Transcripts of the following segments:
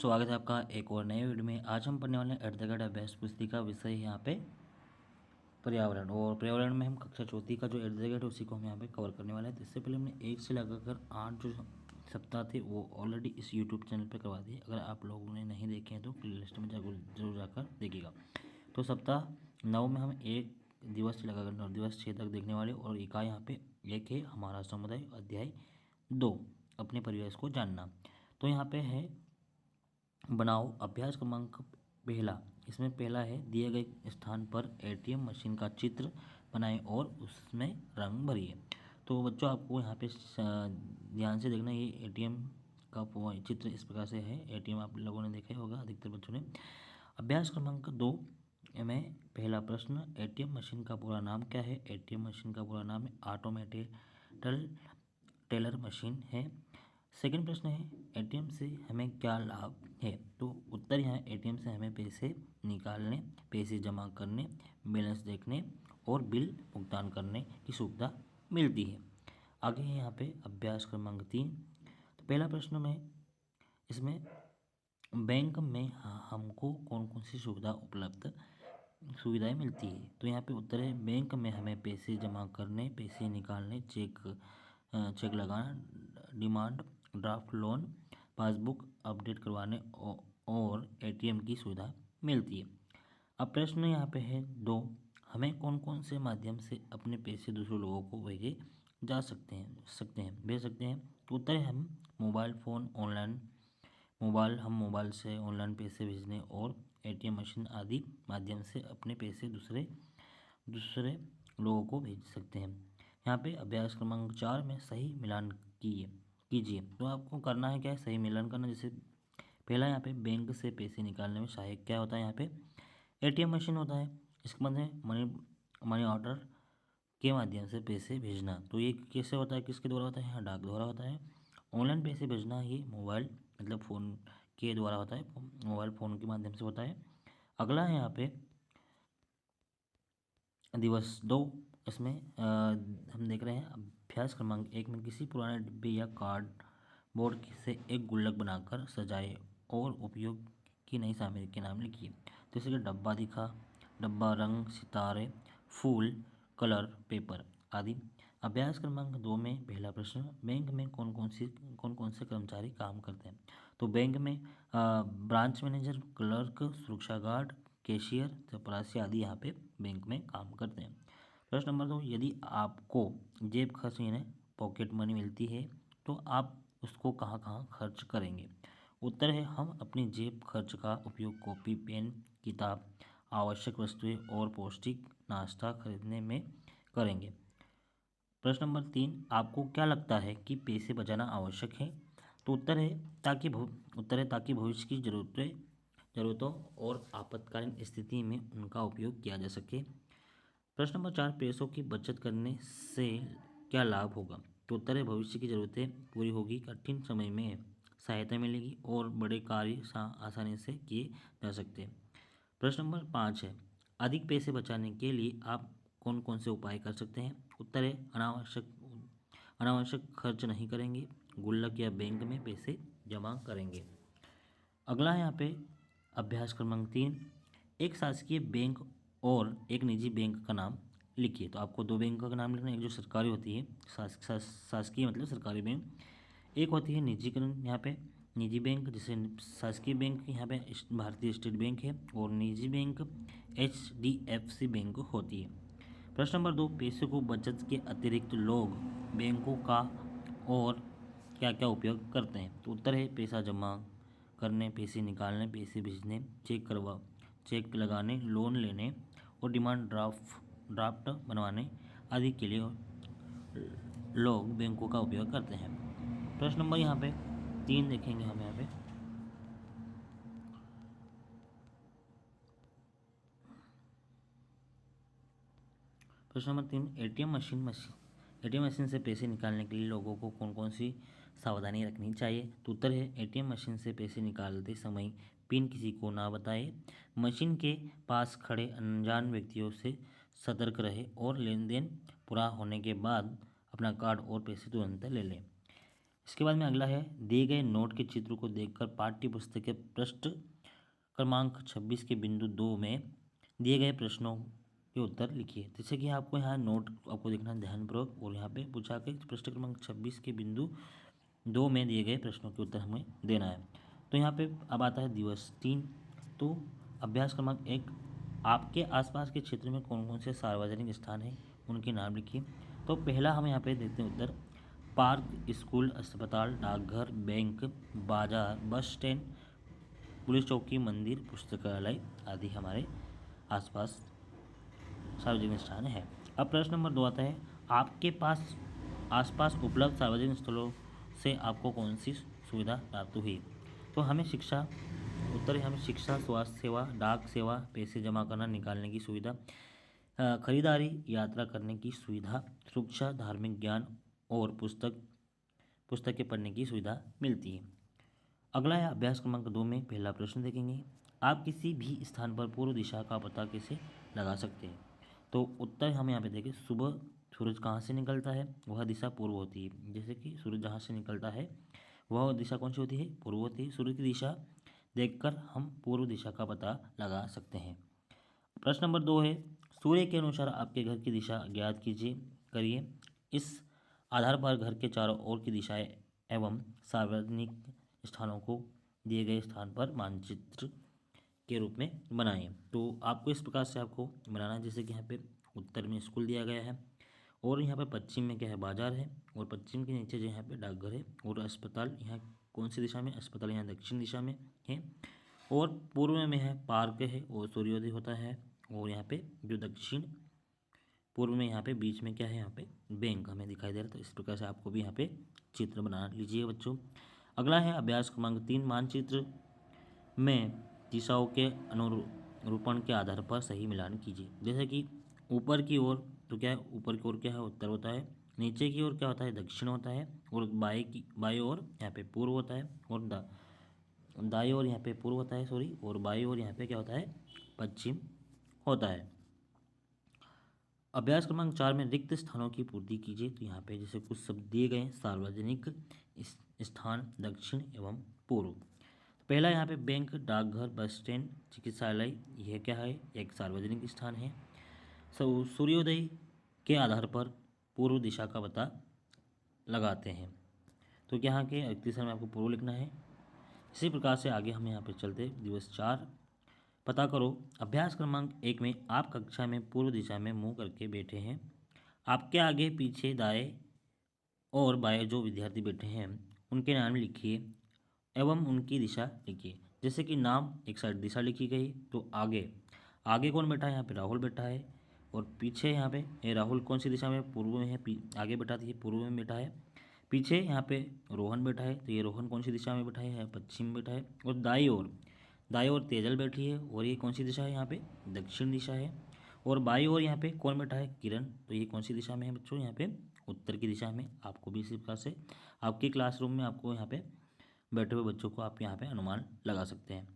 स्वागत है आपका एक और नए वीडियो में। आज हम पढ़ने वाले हैं एट द रेट बेस्ट पुस्तिका विषय है यहाँ पे पर्यावरण। और पर्यावरण में हम कक्षा चौथी का जो एट द रेट उसी को हम यहाँ पे कवर करने वाले हैं। तो इससे पहले हमने 1 से लगाकर 8 जो सप्ताह थे वो ऑलरेडी इस यूट्यूब चैनल पर करवा दिए। अगर आप लोगों ने नहीं देखे हैं तो प्ले लिस्ट में जरूर जाकर देखिएगा। तो सप्ताह 9 में हम 1 दिवस से लगाकर 9 दिवस 6 तक देखने वाले। और इकाई यहाँ पे 1 है हमारा समुदाय, अध्याय 2 अपने परिवेश को जानना। तो यहाँ पे है बनाओ अभ्यास क्रमांक पहला। इसमें पहला है दिए गए स्थान पर एटीएम मशीन का चित्र बनाएं और उसमें रंग भरिए। तो बच्चों आपको यहाँ पे ध्यान से देखना, ये एटीएम का चित्र इस प्रकार से है। एटीएम आप लोगों ने देखा ही होगा, अधिकतर बच्चों ने। अभ्यास क्रमांक 2 में पहला प्रश्न, एटीएम मशीन का पूरा नाम क्या है? एटीएम मशीन का पूरा नाम है ऑटोमेटेड टेलर मशीन है। सेकंड प्रश्न है एटीएम से हमें क्या लाभ है? तो उत्तर यहाँ एटीएम से हमें पैसे निकालने, पैसे जमा करने, बैलेंस देखने और बिल भुगतान करने की सुविधा मिलती है। आगे है यहाँ पे अभ्यास क्रमांक 3। तो पहला प्रश्न में इसमें बैंक में हमको कौन कौन सी सुविधाएं मिलती है? तो यहाँ पे उत्तर है बैंक में हमें पैसे जमा करने, पैसे निकालने, चेक लगाना, demand draft, loan, passbook update करवाने और एटीएम की सुविधा मिलती है। अब प्रश्न यहाँ पे है 2, हमें कौन कौन से माध्यम से अपने पैसे दूसरे लोगों को भेजे जा भेज सकते हैं? तो उत्तर है हम मोबाइल से ऑनलाइन पैसे भेजने और एटीएम मशीन आदि माध्यम से अपने पैसे दूसरे लोगों को भेज सकते हैं। यहाँ पे अभ्यास क्रमांक 4 में सही मिलान कीजिए। तो आपको करना है क्या है, सही मिलान करना। जैसे पहला यहाँ पे बैंक से पैसे निकालने में सहायक क्या होता है? यहाँ पे एटीएम मशीन होता है। इसके बाद है मनी ऑर्डर के माध्यम से पैसे भेजना। तो ये कैसे होता है, किसके द्वारा होता है? यहाँ डाक द्वारा होता है। ऑनलाइन पैसे भेजना ये मोबाइल मतलब फ़ोन के द्वारा होता है, मोबाइल फ़ोन के माध्यम से होता है। अगला है यहाँ पे दिवस 2। इसमें हम देख रहे हैं अभ्यास क्रमांक 1 में किसी पुराने डिब्बे या कार्डबोर्ड से एक गुल्लक बनाकर सजाए और उपयोग की नई सामग्री के नाम लिखिए। जैसे कि डब्बा दिखा, डब्बा, रंग, सितारे, फूल, कलर, पेपर आदि। अभ्यास क्रमांक 2 में पहला प्रश्न, बैंक में कौन कौन से कर्मचारी काम करते हैं? तो बैंक में ब्रांच मैनेजर, क्लर्क, सुरक्षा गार्ड, कैशियर, चपरासी आदि यहाँ पे बैंक में काम करते हैं। प्रश्न नंबर 2, यदि आपको जेब खर्च यानी पॉकेट मनी मिलती है तो आप उसको कहाँ कहाँ खर्च करेंगे? उत्तर है हम अपनी जेब खर्च का उपयोग कॉपी, पेन, किताब, आवश्यक वस्तुएं और पौष्टिक नाश्ता खरीदने में करेंगे। प्रश्न नंबर 3, आपको क्या लगता है कि पैसे बचाना आवश्यक है? तो उत्तर है ताकि भविष्य की ज़रूरतों और आपातकालीन स्थिति में उनका उपयोग किया जा सके। प्रश्न नंबर 4, पैसों की बचत करने से क्या लाभ होगा? तो उत्तर है भविष्य की ज़रूरतें पूरी होगी, कठिन समय में सहायता मिलेगी और बड़े कार्य आसानी से किए जा सकते हैं। प्रश्न नंबर 5 है अधिक पैसे बचाने के लिए आप कौन कौन से उपाय कर सकते हैं? उत्तर है अनावश्यक खर्च नहीं करेंगे, गुल्लक या बैंक में पैसे जमा करेंगे। अगला है यहाँ पे अभ्यास क्रमांक 3, एक शासकीय बैंक और एक निजी बैंक का नाम लिखिए। तो आपको 2 बैंक का नाम लिखना है। एक जो सरकारी होती है, शासकीय मतलब सरकारी बैंक, एक होती है निजीकरण यहाँ पे निजी बैंक। जैसे शासकीय बैंक यहाँ पे भारतीय स्टेट बैंक है और निजी बैंक HDFC बैंक होती है। प्रश्न नंबर 2, पैसे को बचत के अतिरिक्त लोग बैंकों का और क्या क्या उपयोग करते हैं? तो उत्तर है पैसा जमा करने, पैसे निकालने, पैसे भेजने, चेक लगाने, लोन लेने और डिमांड ड्राफ्ट बनवाने आदि के लिए लोग बैंकों का उपयोग करते हैं। प्रश्न नंबर यहाँ पे 3 देखेंगे हम यहाँ पे। प्रश्न नंबर 3, एटीएम मशीन से पैसे निकालने के लिए लोगों को कौन कौन सी सावधानी रखनी चाहिए? तो उत्तर है एटीएम मशीन से पैसे निकालते समय पिन किसी को ना बताए, मशीन के पास खड़े अनजान व्यक्तियों से सतर्क रहे और लेन देन पूरा होने के बाद अपना कार्ड और पैसे तुरंत ले लें। इसके बाद में अगला है, दिए गए नोट के चित्र को देखकर पाठ्य पुस्तक के पृष्ठ क्रमांक 26 के बिंदु 2 में दिए गए प्रश्नों के उत्तर लिखिए। जैसे कि आपको यहाँ नोट आपको देखना ध्यानपूर्वक, और यहाँ पे पूछा के पृष्ठ क्रमांक 26 के बिंदु 2 में दिए गए प्रश्नों के उत्तर हमें देना है। तो यहाँ पे अब आता है दिवस 3। तो अभ्यास क्रमांक 1, आपके आसपास के क्षेत्र में कौन कौन से सार्वजनिक स्थान हैं, उनके नाम लिखिए। तो पहला हम यहाँ पे देखते हैं उत्तर, पार्क, स्कूल, अस्पताल, डाकघर, बैंक, बाजार, बस स्टैंड, पुलिस चौकी, मंदिर, पुस्तकालय आदि हमारे आसपास सार्वजनिक स्थान है। अब प्रश्न नंबर 2 आता है, आपके पास आसपास उपलब्ध सार्वजनिक स्थलों से आपको कौन सी सुविधा प्राप्त हुई। तो हमें शिक्षा, उत्तर है हमें शिक्षा, स्वास्थ्य सेवा, डाक सेवा, पैसे जमा करना निकालने की सुविधा, खरीदारी, यात्रा करने की सुविधा, शिक्षा, धार्मिक ज्ञान और पुस्तकें पढ़ने की सुविधा मिलती है। अगला है अभ्यास क्रमांक 2 में पहला प्रश्न देखेंगे, आप किसी भी स्थान पर पूर्व दिशा का पता कैसे लगा सकते हैं। तो उत्तर हम यहाँ पे देखें, सुबह सूरज कहाँ से निकलता है, वह दिशा पूर्व होती है। जैसे कि सूरज जहाँ से निकलता है वह दिशा कौन सी होती है, पूर्व होती है। सूर्य की दिशा देखकर हम पूर्व दिशा का पता लगा सकते हैं। प्रश्न नंबर 2 है, सूर्य के अनुसार आपके घर की दिशा ज्ञात करिए। इस आधार पर घर के चारों ओर की दिशाएं एवं सार्वजनिक स्थानों को दिए गए स्थान पर मानचित्र के रूप में बनाएं। तो आपको इस प्रकार से आपको बनाना है, जैसे कि यहाँ पे उत्तर में स्कूल दिया गया है, और यहाँ पे पश्चिम में क्या है, बाजार है, और पश्चिम के नीचे जो यहाँ पे डाकघर है, और अस्पताल यहाँ कौन सी दिशा में, अस्पताल यहाँ दक्षिण दिशा में है, और पूर्व में है पार्क है और सूर्योदय होता है, और यहाँ पे जो दक्षिण पूर्व में यहाँ पे बीच में क्या है, यहाँ पे बैंक हमें दिखाई दे रहा है। तो इस प्रकार से आपको भी यहाँ पे चित्र बना लीजिए बच्चों। अगला है अभ्यास क्रमांक 3, मानचित्र में दिशाओं के अनुरूपण के आधार पर सही मिलान कीजिए। जैसे कि ऊपर की ओर तो क्या है, ऊपर की ओर क्या है, उत्तर होता है, नीचे की ओर क्या होता है, दक्षिण होता है, और बाई ओर यहाँ पे पूर्व होता है, और दाई ओर यहाँ पे पूर्व होता है, सॉरी, और बाई ओर यहाँ पे क्या होता है, पश्चिम होता है। अभ्यास क्रमांक 4 में रिक्त स्थानों की पूर्ति कीजिए। तो यहाँ पे जैसे कुछ शब्द दिए गए हैं, सार्वजनिक स्थान, दक्षिण एवं पूर्व। पहला यहाँ पे बैंक, डाकघर, बस स्टैंड, चिकित्सालय, यह क्या है, एक सार्वजनिक स्थान है। सूर्योदय के आधार पर पूर्व दिशा का पता लगाते हैं। तो यहाँ के रिक्त स्थान में आपको पूर्व लिखना है। इसी प्रकार से आगे हम यहाँ पे चलते, दिवस 4, पता करो। अभ्यास क्रमांक 1 में आप कक्षा में पूर्व दिशा में मुंह करके बैठे हैं। आपके आगे पीछे दाएं और बाएं जो विद्यार्थी बैठे हैं उनके नाम लिखिए एवं उनकी दिशा लिखिए। जैसे कि नाम एक साइड दिशा लिखी गई, तो आगे कौन बैठा है, यहाँ पे राहुल बैठा है, और पीछे यहाँ पे ये राहुल कौन सी दिशा में, पूर्व में है, आगे बैठा तो ये पूर्व में बैठा है। पीछे यहाँ पे रोहन बैठा है, तो ये रोहन कौन सी दिशा में बैठा है, पश्चिम में बैठा है। और दाई ओर तेजल बैठी है, और ये कौन सी दिशा है, यहाँ पे दक्षिण दिशा है। और बाई ओर यहाँ पे कौन बैठा है, किरण, तो ये कौन सी दिशा में है बच्चों, यहाँ पे उत्तर की दिशा में। आपको भी इसी प्रकार से आपके क्लासरूम में आपको यहाँ पे बैठे हुए बच्चों को आप यहाँ पे अनुमान लगा सकते हैं।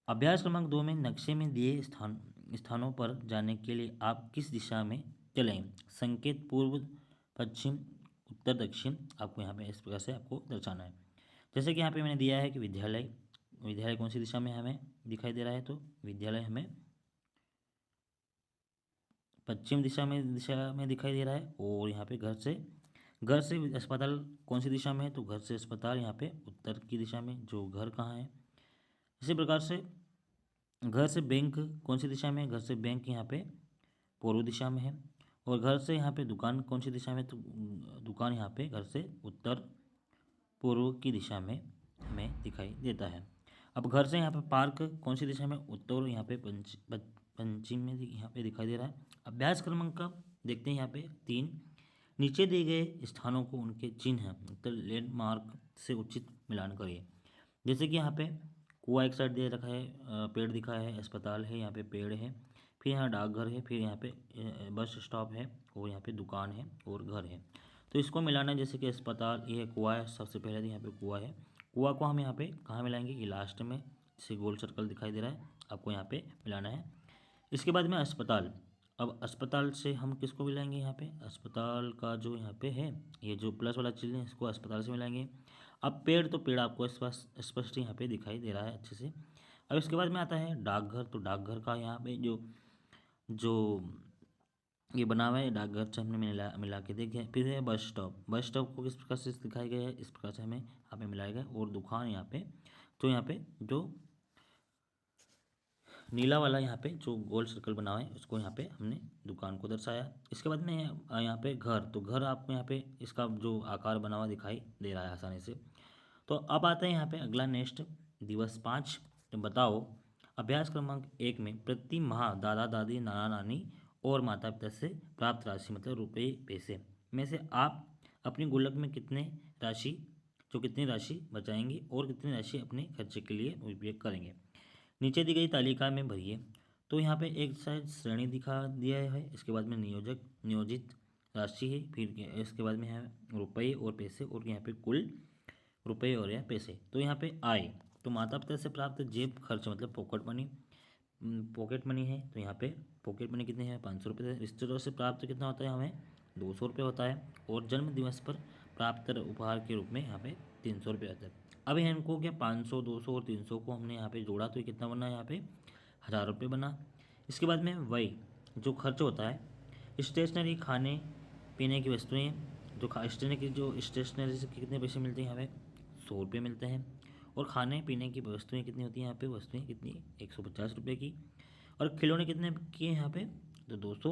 अभ्यास क्रमांक 2 में नक्शे में दिए स्थानों पर जाने के लिए आप किस दिशा में चलें। संकेत पूर्व, पश्चिम, उत्तर, दक्षिण आपको यहाँ पे इस प्रकार से आपको दर्शाना है। जैसे कि यहाँ पे मैंने दिया है कि विद्यालय कौन सी दिशा में हमें दिखाई दे रहा है, तो विद्यालय हमें पश्चिम दिशा में दिखाई दे रहा है। और यहाँ पे घर से अस्पताल कौन सी दिशा में है, तो घर से अस्पताल यहाँ पे उत्तर की दिशा में, जो घर कहाँ है। इसी प्रकार से घर से बैंक कौन सी दिशा में है, घर से बैंक यहाँ पे पूर्व दिशा में है। और घर से यहाँ पे दुकान कौन सी दिशा में, तो दुकान यहाँ पे घर से उत्तर पूर्व की दिशा में हमें दिखाई देता है। अब घर से यहाँ पे पार्क कौन सी दिशा में, उत्तर, यहाँ पे पश्चिम में यहाँ पे दिखाई दे रहा है। अभ्यास क्रमांक का देखते हैं यहाँ पे 3, नीचे दिए गए स्थानों को उनके चिन्ह उत्तर लैंडमार्क से उचित मिलान करिए। जैसे कि यहाँ पे कुआं एक साइड दे रखा है, पेड़ दिखा है, अस्पताल है, यहाँ पे पेड़ है, फिर यहाँ डाकघर है, फिर यहाँ पे बस स्टॉप है, और यहाँ पे दुकान है और घर है। तो इसको मिलाना है, जैसे कि अस्पताल, ये कुआं है, सबसे पहले तो यहाँ पे कुआं है, कुआं को हम यहाँ पे कहाँ मिलाएंगे, ये लास्ट में से गोल सर्कल दिखाई दे रहा है, आपको यहाँ पे मिलाना है। इसके बाद में अस्पताल, अब अस्पताल से हम किसको मिलाएंगे? यहाँ पे अस्पताल का जो यहाँ पे है, ये जो प्लस वाला चीज़ है इसको अस्पताल से मिलाएंगे। अब पेड़, तो पेड़ आपको स्पष्ट यहाँ पे दिखाई दे रहा है अच्छे से। अब इसके बाद में आता है डाकघर। तो डाकघर का यहाँ पे जो जो ये बना हुआ है, डाकघर से हमने मिला के देखिए। फिर है बस स्टॉप। बस स्टॉप को किस प्रकार से दिखाया गया है, इस प्रकार से हमें यहाँ पे मिलाया गया। और दुकान यहाँ पे, तो यहाँ पे जो नीला वाला यहाँ पे जो गोल सर्कल बना हुआ है उसको यहाँ पे हमने दुकान को दर्शाया। इसके बाद में यहाँ पे घर। तो घर आपको यहाँ पे इसका जो आकार बना हुआ दिखाई दे रहा है आसानी से। तो अब आते हैं यहाँ पे अगला नेक्स्ट, दिवस 5। तो बताओ अभ्यास क्रमांक 1 में प्रति माह दादा दादी नाना नानी और माता पिता से प्राप्त राशि, मतलब रुपये पैसे में से आप अपनी गुल्लक में कितनी राशि बचाएंगे और कितनी राशि अपने खर्चे के लिए उपयोग करेंगे, नीचे दी गई तालिका में भरिए। तो यहाँ पे एक साइड श्रेणी दिखा दिया है, इसके बाद में नियोजित राशि है, फिर इसके बाद में है रुपये और पैसे, और यहाँ पे कुल रुपये और या पैसे। तो यहाँ पे आय, तो माता पिता से प्राप्त जेब खर्च मतलब पॉकेट मनी है। तो यहाँ पे पॉकेट मनी कितने हैं? 500 रुपये। रिश्तेदारों से प्राप्त कितना होता है? हमें 200 रुपये होता है। और जन्म दिवस पर प्राप्त उपहार के रूप में यहाँ पे 300 रुपये होता है। अब इनको क्या 500, 200 और 300 को हमने यहाँ पे जोड़ा तो ये कितना बना? यहाँ पे 1000 रुपये बना। इसके बाद में वही जो खर्च होता है, स्टेशनरी खाने पीने की वस्तुएं, स्टेशनरी से कितने पैसे मिलते हैं? यहाँ पे 100 रुपये मिलते हैं। और खाने पीने की वस्तुएं कितनी होती हैं? यहाँ पे वस्तुएं कितनी? 150 रुपये की। और खिलौने कितने की हैं यहाँ पे? तो 200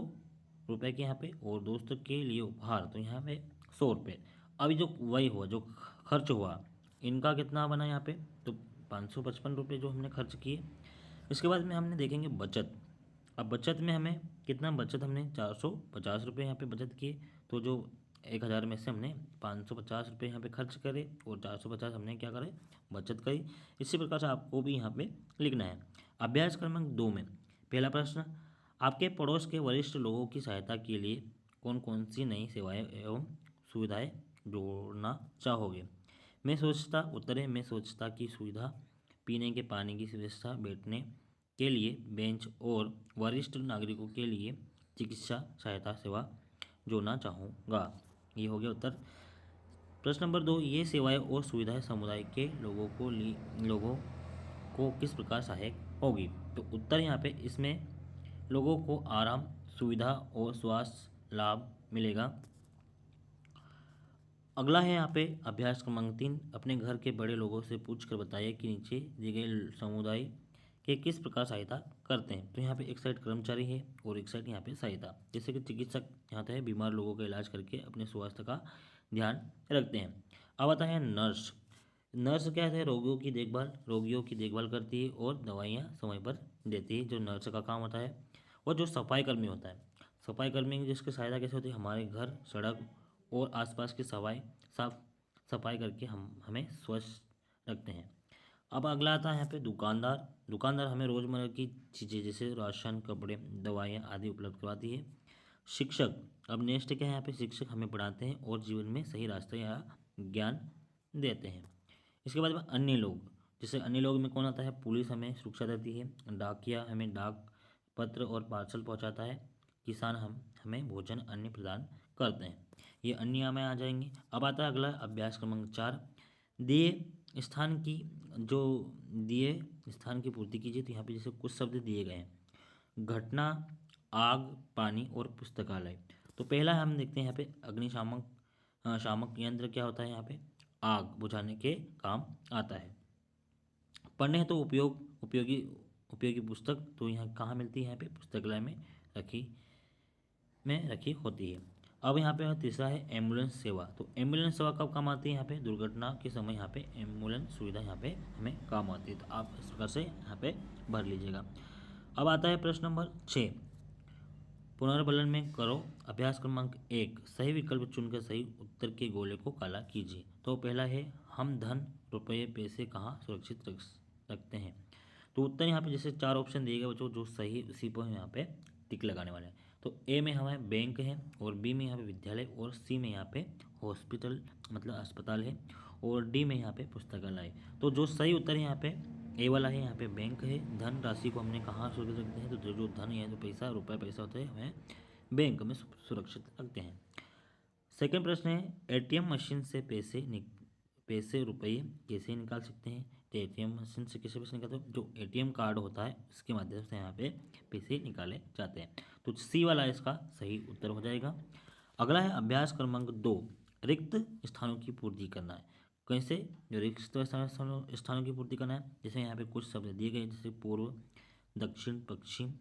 रुपये के यहाँ पे। और दोस्तों के लिए उपहार, तो यहाँ पे 100 रुपये। अभी जो वही हुआ, जो खर्च हुआ, इनका कितना बना यहाँ पे? तो 555 रुपये जो हमने खर्च किए। इसके बाद में हमने देखेंगे बचत। अब बचत में हमें कितना बचत? हमने 450 रुपये यहाँ पे बचत किए। तो जो 1000 में से हमने 550 रुपये यहाँ पे खर्च करे और 450 हमने क्या करे? बचत करी। इसी प्रकार से आपको भी यहाँ पे लिखना है। अभ्यास क्रमांक 2 में पहला प्रश्न, आपके पड़ोस के वरिष्ठ लोगों की सहायता के लिए कौन कौन सी नई सेवाएं एवं सुविधाएं जोड़ना चाहोगे? उत्तर है मैं सोचता की सुविधा, पीने के पानी की व्यवस्था, बैठने के लिए बेंच और वरिष्ठ नागरिकों के लिए चिकित्सा सहायता सेवा जोड़ना चाहूँगा। ये हो गया उत्तर। प्रश्न नंबर 2, ये सेवाएं और सुविधाएं समुदाय के लोगों को किस प्रकार सहायक होगी? तो उत्तर यहाँ पे इसमें लोगों को आराम, सुविधा और स्वास्थ्य लाभ मिलेगा। अगला है यहाँ पे अभ्यास क्रमांक 3, अपने घर के बड़े लोगों से पूछकर बताइए कि नीचे दिए गए समुदाय के किस प्रकार सहायता करते हैं। तो यहाँ पे एक साइड कर्मचारी है और एक साइड यहाँ पे सहायता। जैसे कि चिकित्सक यहाँ पे बीमार लोगों का इलाज करके अपने स्वास्थ्य का ध्यान रखते हैं। अब आता है नर्स। नर्स क्या है? रोगियों की देखभाल करती है और दवाइयाँ समय पर देती है, जो नर्स का काम होता है। और जो सफाई कर्मी होता है, सफाई कर्मी जिसकी सहायता कैसे होती है? हमारे घर, सड़क और आसपास की सफाई करके हमें स्वच्छ रखते हैं। अब अगला आता है यहाँ पे दुकानदार हमें रोज़मर्रा की चीज़ें जैसे राशन, कपड़े, दवाइयाँ आदि उपलब्ध करवाती है। शिक्षक, अब नेक्स्ट क्या है यहाँ पे? शिक्षक हमें पढ़ाते हैं और जीवन में सही रास्ते या ज्ञान देते हैं। इसके बाद में अन्य लोग, जैसे अन्य लोग में कौन आता है? पुलिस हमें सुरक्षा देती है, डाकिया हमें डाक पत्र और पार्सल पहुँचाता है, किसान हमें भोजन अन्न प्रदान करते हैं। ये अन्य में आ जाएंगे। अब आता है अगला अभ्यास क्रमांक 4, दिए स्थान की पूर्ति कीजिए। तो यहाँ पे जैसे कुछ शब्द दिए गए हैं, घटना, आग, पानी और पुस्तकालय। तो पहला हम देखते हैं यहाँ पे शामक यंत्र क्या होता है? यहाँ पे आग बुझाने के काम आता है। पढ़ने तो उपयोगी पुस्तक, तो यहाँ कहाँ मिलती है? यहाँ पे पुस्तकालय में रखी होती है। अब यहाँ पे तीसरा है एम्बुलेंस सेवा। तो एम्बुलेंस सेवा कब काम आती है? यहाँ पे दुर्घटना के समय यहाँ पे एम्बुलेंस सुविधा यहाँ पे हमें काम आती है। तो आप इस प्रकार से यहाँ पे भर लीजिएगा। अब आता है प्रश्न नंबर 6, पुनर्बलन में करो। अभ्यास क्रमांक 1, सही विकल्प चुनकर सही उत्तर के गोले को काला कीजिए। तो पहला है हम धन, रुपये, पैसे कहाँ सुरक्षित रखते हैं। तो उत्तर यहाँ पे जैसे 4 ऑप्शन दिए गए बच्चों, जो सही उसी पर यहाँ पे टिक लगाने वाले हैं। तो ए में हमारे बैंक है, और बी में यहाँ पे विद्यालय, और सी में यहाँ पे हॉस्पिटल मतलब अस्पताल है, और डी में यहाँ पे पुस्तकालय। तो जो सही उत्तर है यहाँ पे ए वाला है यहाँ पे बैंक है, धन राशि को हमने कहाँ सुरक्षित रखते हैं, तो जो धन है जो पैसा रुपये पैसा होता है हमें बैंक में सुरक्षित रखते हैं। सेकंड प्रश्न है एटीएम मशीन से पैसे रुपये कैसे निकाल सकते हैं, तो एटीएम मशीन से कैसे पैसे निकालते हैं, जो एटीएम कार्ड होता है उसके माध्यम से यहाँ पे पैसे निकाले जाते हैं। तो सी वाला इसका सही उत्तर हो जाएगा। अगला है अभ्यास क्रमांक 2, रिक्त स्थानों की पूर्ति करना है। कैसे, जो रिक्त स्थानों की पूर्ति करना है, जैसे यहाँ पे कुछ शब्द दिए गए, जैसे पूर्व, दक्षिण, पश्चिम,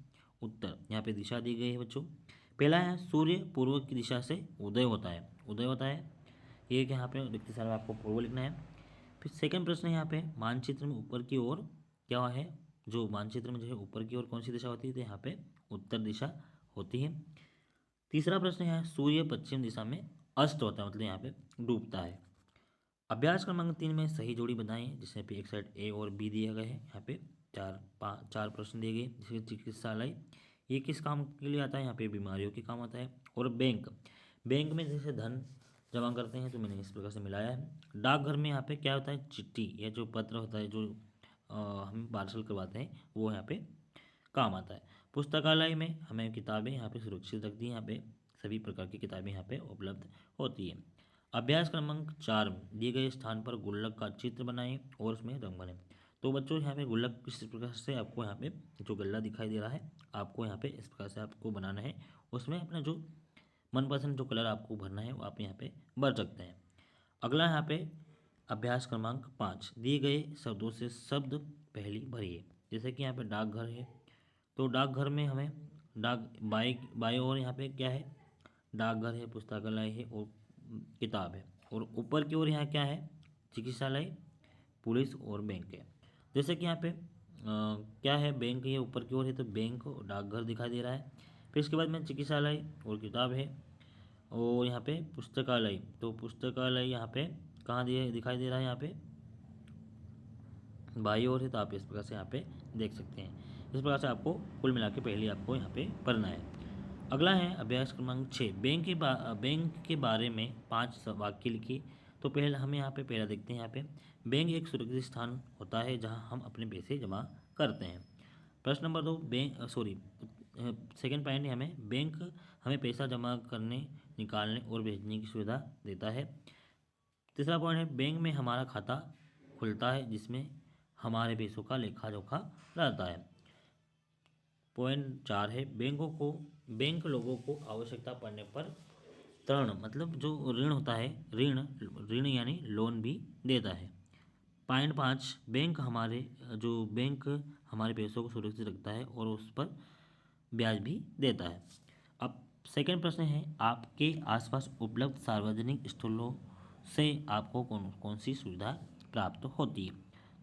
उत्तर, यहाँ पे दिशा दी गई है बच्चों। पहला है सूर्य पूर्व की दिशा से उदय होता है, उदय होता है, ये कि यहाँ पे रिक्त स्थान में आपको पूर्व लिखना है। फिर सेकंड प्रश्न है यहाँ पे मानचित्र में ऊपर की ओर क्या है, जो मानचित्र में जो है ऊपर की ओर कौन सी दिशा होती है, तो यहाँ पे उत्तर दिशा होती है। तीसरा प्रश्न है सूर्य पश्चिम दिशा में अस्त होता है, मतलब यहाँ पे डूबता है। अभ्यास क्रमांक 3 में सही जोड़ी बनाएं, जिसमें पे एक साइड ए और बी दिया गया है, यहाँ पे चार प्रश्न दिए गए। जैसे चिकित्सालय ये किस काम के लिए आता है, यहाँ पे बीमारियों के काम आता है। और बैंक, बैंक में जैसे धन जमा करते हैं, तो मैंने इस प्रकार से मिलाया है। डाकघर में यहाँ पे क्या होता है, चिट्ठी या जो पत्र होता है जो हम पार्सल करवाते हैं वो यहाँ पे काम आता है। पुस्तकालय में हमें किताबें यहाँ पे सुरक्षित रखती हैं, यहाँ पे सभी प्रकार की किताबें यहाँ पे उपलब्ध होती है। अभ्यास क्रमांक 4 दिए गए स्थान पर गुल्लक का चित्र बनाएं और उसमें रंग भरें। तो बच्चों यहाँ पे गुल्लक किस प्रकार से आपको यहाँ पे जो गल्ला दिखाई दे रहा है आपको यहाँ पे इस प्रकार से आपको बनाना है, उसमें अपना जो मनपसंद जो कलर आपको भरना है वो आप यहाँ पे भर सकते हैं। अगला यहाँ पे अभ्यास क्रमांक 5 दिए गए शब्दों से शब्द पहली भरिए। जैसे कि यहाँ पे डाकघर है, तो डाकघर में हमें बाई और यहाँ पे क्या है, डाकघर है, पुस्तकालय है और किताब है। और ऊपर की ओर यहाँ क्या है, चिकित्सालय, पुलिस और बैंक है। जैसे कि यहाँ पे क्या है, बैंक है ऊपर की ओर है, तो बैंक और डाकघर दिखाई दे रहा है। फिर इसके बाद में चिकित्सालय और किताब है, और यहाँ पे पुस्तकालय, तो पुस्तकालय यहाँ पे कहाँ दिखाई दे रहा है, यहाँ पे बाई ओर है, तो आप इस प्रकार से यहाँ पे देख सकते हैं। इस प्रकार से आपको कुल मिला के पहले आपको यहाँ पे पढ़ना है। अगला है अभ्यास क्रमांक 6 बैंक के बारे में 5 वाक्य लिखिए। तो पहले हम यहाँ पे पहला देखते हैं, यहाँ पे बैंक एक सुरक्षित स्थान होता है जहाँ हम अपने पैसे जमा करते हैं। प्रश्न नंबर 2 सेकंड पॉइंट है, हमें बैंक हमें पैसा जमा करने, निकालने और भेजने की सुविधा देता है। तीसरा पॉइंट है बैंक में हमारा खाता खुलता है जिसमें हमारे पैसों का लेखा जोखा रहता है। पॉइंट 4 है बैंक लोगों को आवश्यकता पड़ने पर ऋण, मतलब जो ऋण होता है, ऋण यानी लोन भी देता है। पॉइंट 5 बैंक हमारे पैसों को सुरक्षित रखता है और उस पर ब्याज भी देता है। अब सेकंड प्रश्न है आपके आसपास उपलब्ध सार्वजनिक स्थलों से आपको कौन कौन सी सुविधा प्राप्त होती है।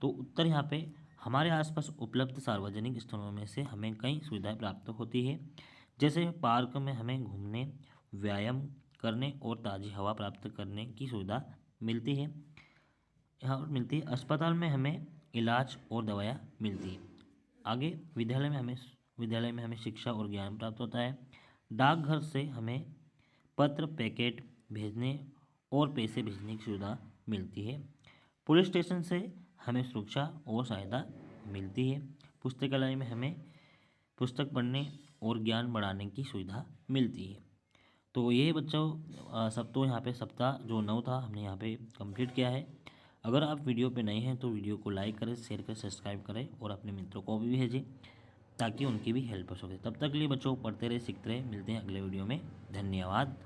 तो उत्तर यहाँ पे हमारे आसपास उपलब्ध सार्वजनिक स्थलों में से हमें कई सुविधाएं प्राप्त होती है। जैसे पार्क में हमें घूमने, व्यायाम करने और ताज़ी हवा प्राप्त करने की सुविधा मिलती है, यहाँ पर मिलती है। अस्पताल में हमें इलाज और दवाइयाँ मिलती है। आगे विद्यालय में हमें शिक्षा और ज्ञान प्राप्त होता है। डाकघर से हमें पत्र पैकेट भेजने और पैसे भेजने की सुविधा मिलती है। पुलिस स्टेशन से हमें सुरक्षा और सहायता मिलती है। पुस्तकालय में हमें पुस्तक पढ़ने और ज्ञान बढ़ाने की सुविधा मिलती है। तो ये बच्चों सब तो यहाँ पे सप्ताह जो 9 था हमने यहाँ पे कंप्लीट किया है। अगर आप वीडियो पे नए हैं तो वीडियो को लाइक करें, शेयर करें, सब्सक्राइब करें और अपने मित्रों को भी भेजें ताकि उनकी भी हेल्प हो सके। तब तक के लिए बच्चों पढ़ते रहे, सीखते रहे, मिलते हैं अगले वीडियो में। धन्यवाद।